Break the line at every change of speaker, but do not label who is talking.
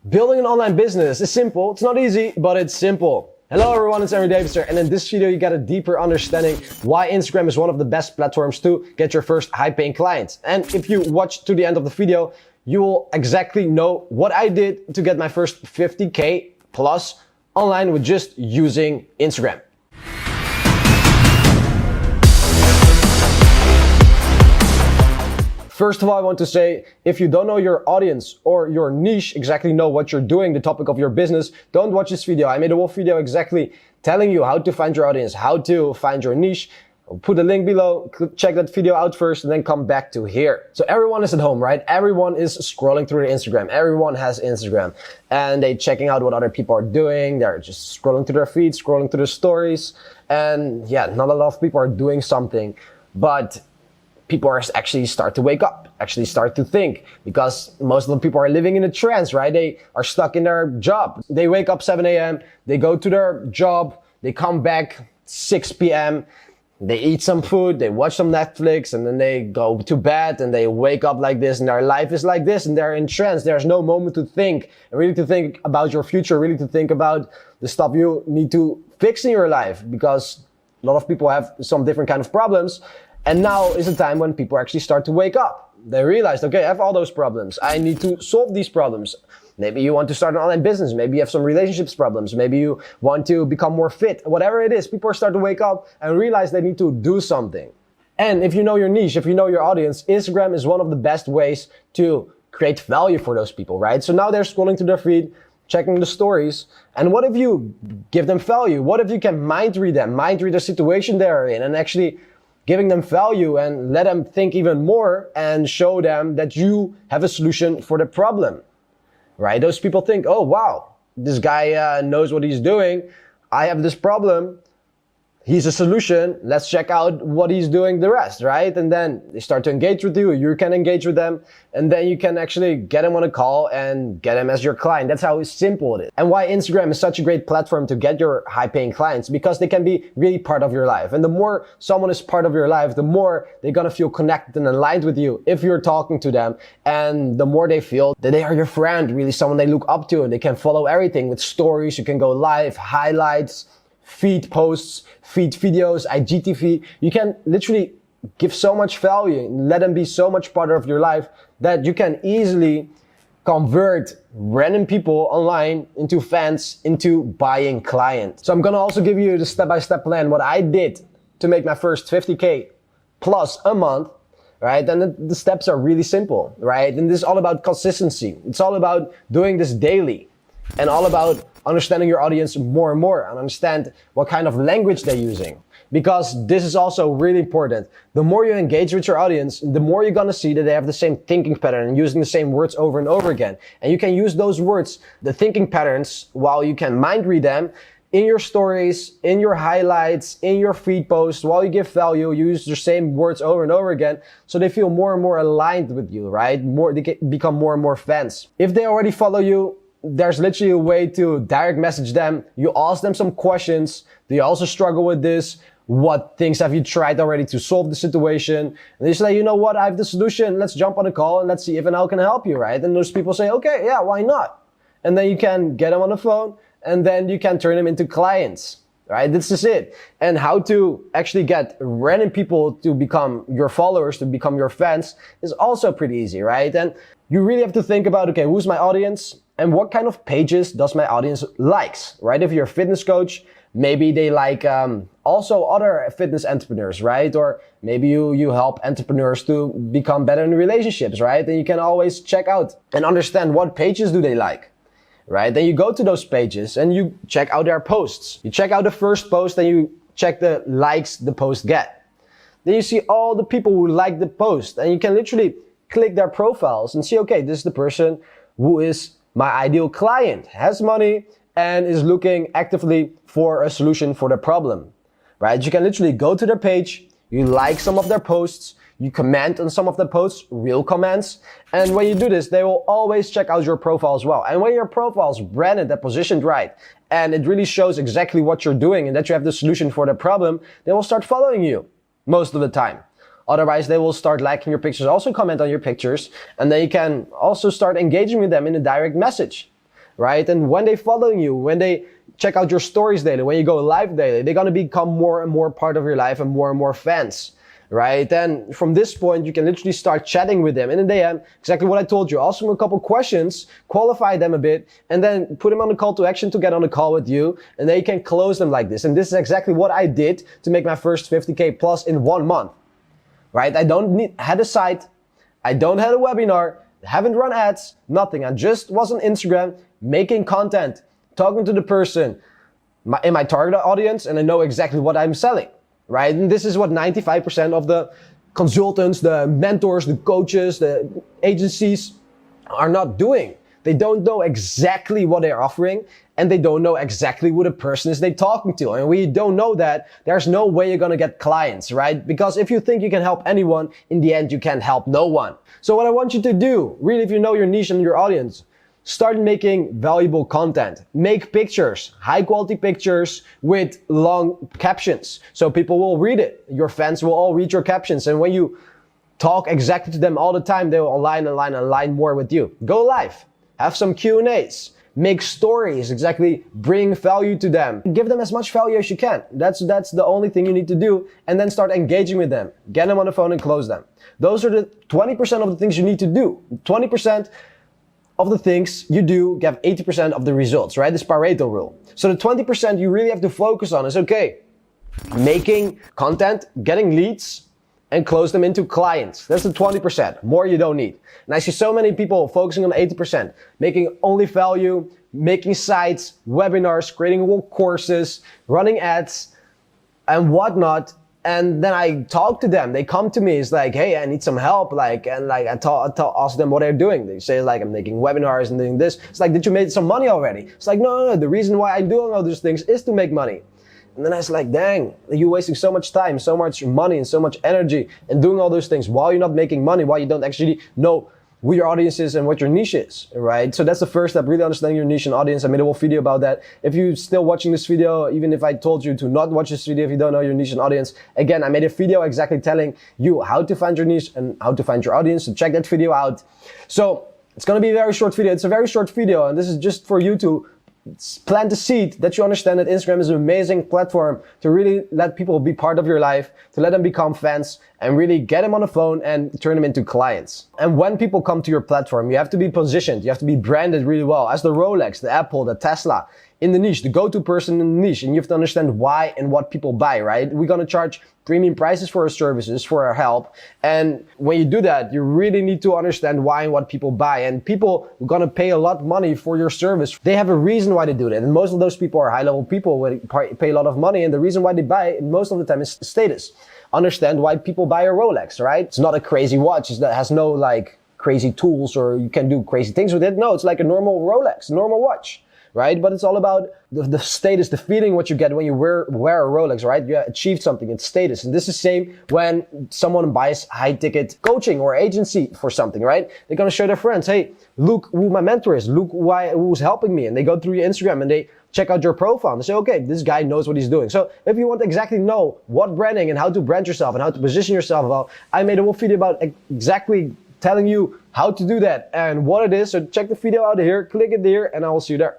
Building an online business is simple. It's not easy, but it's simple. Hello everyone, it's Anri Davids here, and in this video you get a deeper understanding why Instagram is one of the best platforms to get your first high-paying clients. And if you watch to the end of the video, you will exactly know what I did to get my first 50K plus online with just using Instagram. First of all, I want to say, if you don't know your audience or your niche, exactly know what you're doing, the topic of your business, don't watch this video. I made a whole video exactly telling you how to find your audience, how to find your niche. I'll put a link below, check that video out first and then come back to here. So everyone is at home, right? Everyone is scrolling through their Instagram. Everyone has Instagram and they're checking out what other people are doing. They're just scrolling through their feeds, scrolling through the stories. And yeah, not a lot of people are doing something, but people are actually start to wake up, actually start to think, because most of the people are living in a trance, right? They are stuck in their job. They wake up 7 a.m., they go to their job, they come back 6 p.m., they eat some food, they watch some Netflix, and then they go to bed and they wake up like this, and their life is like this, and they're in trance. There's no moment to think, and really to think about your future, really to think about the stuff you need to fix in your life, because a lot of people have some different kind of problems. And now is the time when people actually start to wake up. They realize, okay, I have all those problems. I need to solve these problems. Maybe you want to start an online business. Maybe you have some relationships problems. Maybe you want to become more fit. Whatever it is, people start to wake up and realize they need to do something. And if you know your niche, if you know your audience, Instagram is one of the best ways to create value for those people, right? So now they're scrolling through their feed, checking the stories. And what if you give them value? What if you can mind read the situation they're in, and actually giving them value and let them think even more and show them that you have a solution for the problem, right? Those people think, oh, wow, this guy knows what he's doing. I have this problem. He's a solution. Let's check out what he's doing the rest, right? And then they start to engage with you. You can engage with them. And then you can actually get them on a call and get them as your client. That's how simple it is. And why Instagram is such a great platform to get your high-paying clients, because they can be really part of your life. And the more someone is part of your life, the more they're gonna feel connected and aligned with you if you're talking to them. And the more they feel that they are your friend, really someone they look up to, and they can follow everything with stories. You can go live, highlights, feed posts, feed videos, IGTV. You can literally give so much value and let them be so much part of your life that you can easily convert random people online into fans, into buying clients. So I'm gonna also give you the step-by-step plan, what I did to make my first 50K plus a month, right? And the steps are really simple, right? And this is all about consistency. It's all about doing this daily, and all about understanding your audience more and more, and understand what kind of language they're using. Because this is also really important. The more you engage with your audience, the more you're gonna see that they have the same thinking pattern and using the same words over and over again. And you can use those words, the thinking patterns, while you can mind read them in your stories, in your highlights, in your feed posts. While you give value, you use the same words over and over again, so they feel more and more aligned with you, right? They become more and more fans. If they already follow you, there's literally a way to direct message them. You ask them some questions. Do you also struggle with this? What things have you tried already to solve the situation? And they say, you know what, I have the solution. Let's jump on a call and let's see if and how can I help you, right? And those people say, okay, yeah, why not? And then you can get them on the phone, and then you can turn them into clients, right? This is it. And how to actually get random people to become your followers, to become your fans, is also pretty easy, right? And you really have to think about, okay, who's my audience? And what kind of pages does my audience likes, right? If you're a fitness coach, maybe they like also other fitness entrepreneurs, right? Or maybe you help entrepreneurs to become better in relationships, right? And you can always check out and understand what pages do they like, right? Then you go to those pages and you check out their posts. You check out the first post and you check the likes the post get. Then you see all the people who like the post, and you can literally click their profiles and see, okay, this is the person who is my ideal client, has money, and is looking actively for a solution for their problem, right? You can literally go to their page, you like some of their posts, you comment on some of the posts, real comments. And when you do this, they will always check out your profile as well. And when your profile is branded and positioned right, and it really shows exactly what you're doing and that you have the solution for their problem, they will start following you most of the time. Otherwise, they will start liking your pictures, also comment on your pictures, and then you can also start engaging with them in a direct message. right? And when they following you, when they check out your stories daily, when you go live daily, they're gonna become more and more part of your life and more fans, right? And from this point, you can literally start chatting with them in the DM, exactly what I told you. Ask them a couple questions, qualify them a bit, and then put them on a call to action to get on a call with you, and then you can close them like this. And this is exactly what I did to make my first 50K plus in 1 month, right? I had a site, I don't have a webinar, haven't run ads, nothing. I just was on Instagram, making content, talking to the person in my target audience, and I know exactly what I'm selling, right? And this is what 95% of the consultants, the mentors, the coaches, the agencies are not doing. They don't know exactly what they're offering, and they don't know exactly who the person is they're talking to. And when you don't know that, there's no way you're gonna get clients, right? Because if you think you can help anyone, in the end, you can help no one. So what I want you to do, really, if you know your niche and your audience, start making valuable content. Make pictures, high quality pictures with long captions. So people will read it. Your fans will all read your captions. And when you talk exactly to them all the time, they will align more with you. Go live. Have some Q&As. Make stories, exactly bring value to them. Give them as much value as you can. That's the only thing you need to do. And then start engaging with them. Get them on the phone and close them. Those are the 20% of the things you need to do. 20% of the things you do get 80% of the results, right? This Pareto rule. So the 20% you really have to focus on is, okay, making content, getting leads, and close them into clients. That's the 20%. More you don't need. And I see so many people focusing on 80%, making only value, making sites, webinars, creating whole courses, running ads, and whatnot. And then I talk to them. They come to me. It's like, hey, I need some help. Like, and like, ask them what they're doing. They say, like, I'm making webinars and doing this. It's like, did you make some money already? It's like, no. The reason why I'm doing all these things is to make money. And then I was like, dang, you're wasting so much time, so much money, and so much energy and doing all those things while you're not making money, while you don't actually know who your audience is and what your niche is, right? So that's the first step, really understanding your niche and audience. I made a whole video about that. If you're still watching this video, even if I told you to not watch this video if you don't know your niche and audience, again, I made a video exactly telling you how to find your niche and how to find your audience. So check that video out. So it's going to be a very short video. It's a very short video, and this is just for you to plant the seed that you understand that Instagram is an amazing platform to really let people be part of your life, to let them become fans, and really get them on the phone and turn them into clients. And when people come to your platform, you have to be positioned, you have to be branded really well as the Rolex, the Apple, the Tesla in the niche, the go-to person in the niche. And you have to understand why and what people buy, right? We're going to charge premium prices for our services, for our help. And when you do that, you really need to understand why and what people buy. And people are going to pay a lot of money for your service. They have a reason why they do that. And most of those people are high-level people who pay a lot of money. And the reason why they buy most of the time is status. Understand why people buy a Rolex, right? It's not a crazy watch that has no like crazy tools or you can do crazy things with it. No, it's like a normal Rolex, normal watch, right? But it's all about the status, the feeling what you get when you wear a Rolex, right? You achieved something, it's status. And this is the same when someone buys high ticket coaching or agency for something, right? They're going to show their friends, hey, look who my mentor is, look who's helping me. And they go through your Instagram and they check out your profile and they say, okay, this guy knows what he's doing. So if you want to exactly know what branding and how to brand yourself and how to position yourself well, I made a whole video about exactly telling you how to do that and what it is. So check the video out here, click it here, and I will see you there.